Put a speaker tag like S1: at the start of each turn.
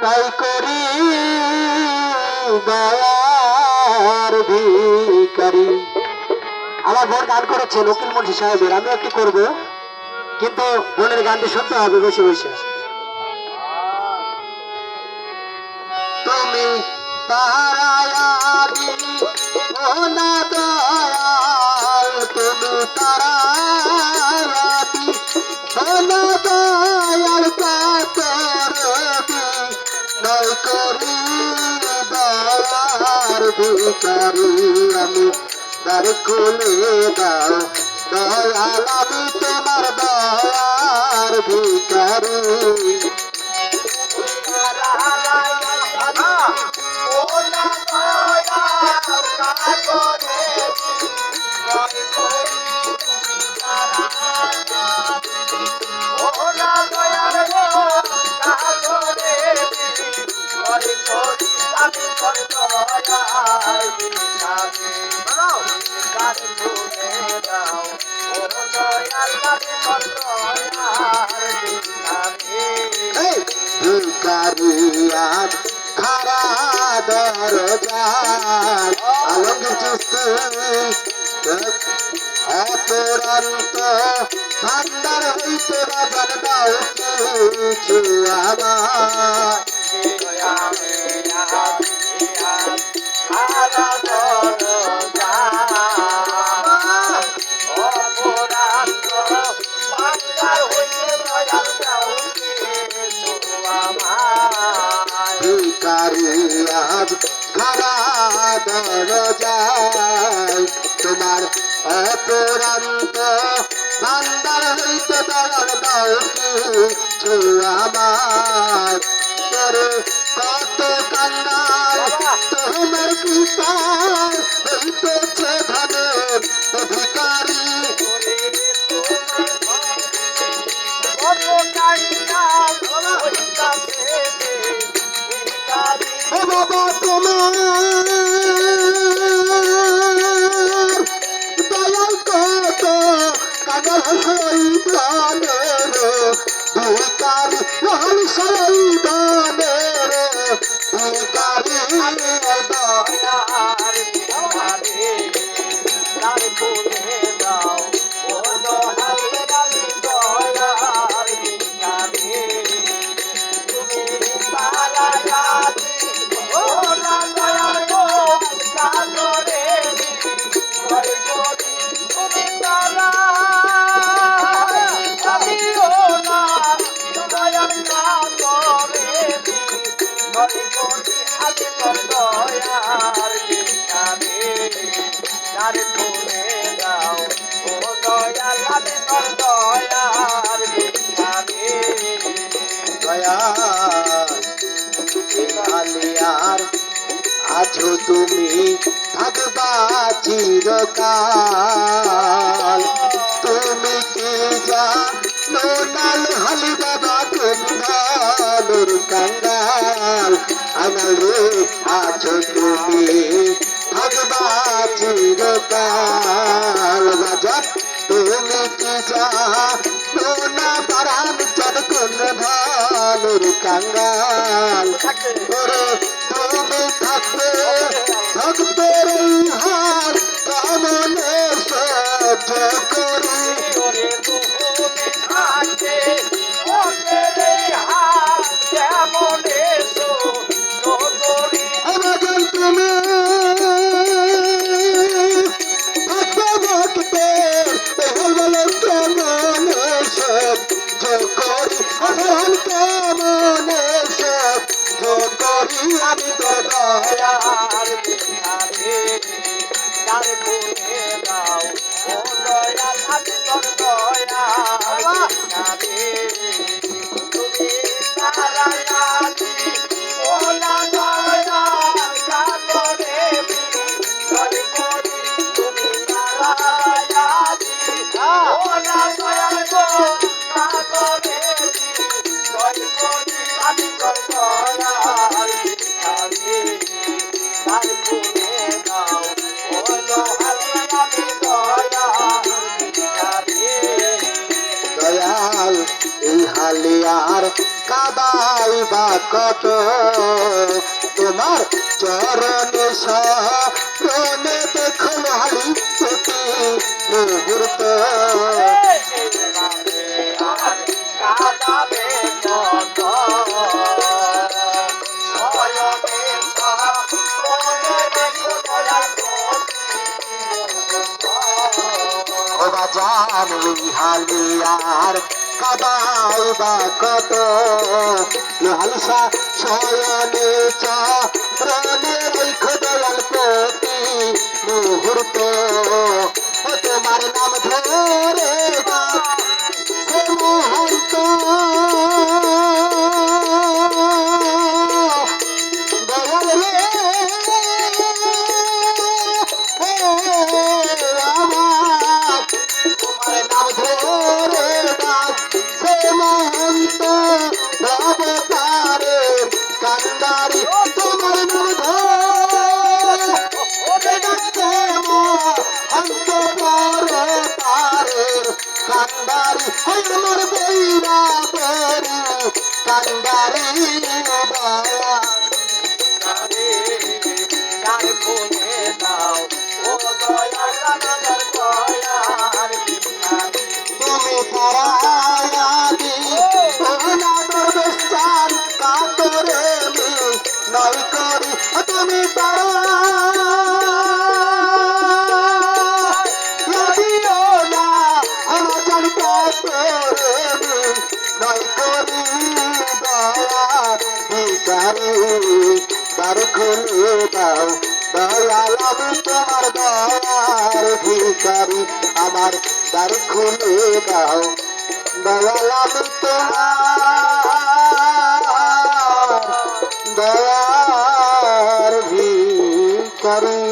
S1: তাই করি দয়ার ভিখারি। আমার বোন গান করেছেন উকিল মুন্সি সাহেবের, আমি একটু করব, কিন্তু বোনের গানটি শুনতে হবে বসে বসে। তুমি তারায়াদি ও না দয়াল, তুমি তারায়াদি ও না দয়াল, কাতরবি নয় করি দয়ার ভিখারি। আমি দ্বার খুলে দাও দয়াল, আমি তোমার দয়ার ভিখারি। ভিখারিয়ার খারা দরজায় আলমগীর চিশতি অপরান্ত ভান্ডার হইতে বাজার দাও কিছু আমার। ভিখারিয়ার খারা দরজায় তোমার অপরান্ত ভান্ডার হইতে দয়াল দাও কিছু আমার। তোরে কত কান্নার তোমার কৃপায় হইতেছে ধনের ভিখারি। ও বাবা তোমার দয়াল কত কাগল সইদানের ভিখারি, রহল সইদানের ভিখারি। দয়ার ভিখারি তার কোলে দাও ও দয়াল, আমি দয়ার ভিখারি। তুমি তারায়াদি ও না দয়াল গো কাতরে ভয় করি, তুমি তারা আমি ও না দয়াল কাতরে ভয় করি, আমি তোর দয়ার ভিখারি। তার কোলে দাও ও দয়াল, আমি তোর দয়ার ভিখারি। দয়াল ভিখারিয়ার আছো তুমি থাকবা চিরকাল, তুমি কি জানো নাল হালি বাবা কুম্ভালের কাঙ্গাল। আনাল রে আছো তুমি থাকবা চিরকাল, বাজার তুমি কি জানো না পারান চন কোন ভালের কাঙ্গাল। ওরে তুমি থাকবে ভক্তের হাত কেমনে সহ্য করি। ওরে তুমি থাকবে ভক্তের হাত কেমনে সহ্য করি। আমার তুমি থাকবে ভক্তের বলে কেমনে সহ্য করি। আমার কেমনে সহ্য করি, আমি তো দয়ার ভিখারি। তার কোলে দাও ও দয়াল, আমি তোর দয়ার ভিখারি। তুমি তারায়াদি ও না দয়াল কাতরে ভয় করি, তুমি তারায়াদি ও না দয়াল গো কাতরে ভয় করি, আমি তোর দয়ার ভিখারি। তার কোলে দাও ও দয়াল, আমি দয়ার ভিখারি। দয়াল এই হাল আর কাদাই বা কত তোমার চরণে শরণে দেখো হালি প্রতি মুহূর্ত হালিয়ার কাদাই বা কত হালিসা শয়নে চরণে রেখো দয়াল প্রতি মুহূর্ত তোমার নাম ধরে সে মুহূর্ত দয়াল রে তোমার নাম ধরে সে মহন্ত অবতারের কান্দারি তোমার নাম ধরে ডাকতে মহন্ত অবতারের কান্দারি আমার বৈরা বরি কান্দারি বায়া তুমি পরায়াদি ওনাদর বেস্তান কাতরে মি নয় করি তুমি পরায়াদিও না অনজন কাতরে মি নয় করি দয়া ভিকারি দ্বার খুলে দাও দয়াল আমি তোমার দয়ার ভিকারি আমার দ্বার খুলে দাও দয়াল আমি তোমার দয়ার ভিকারি।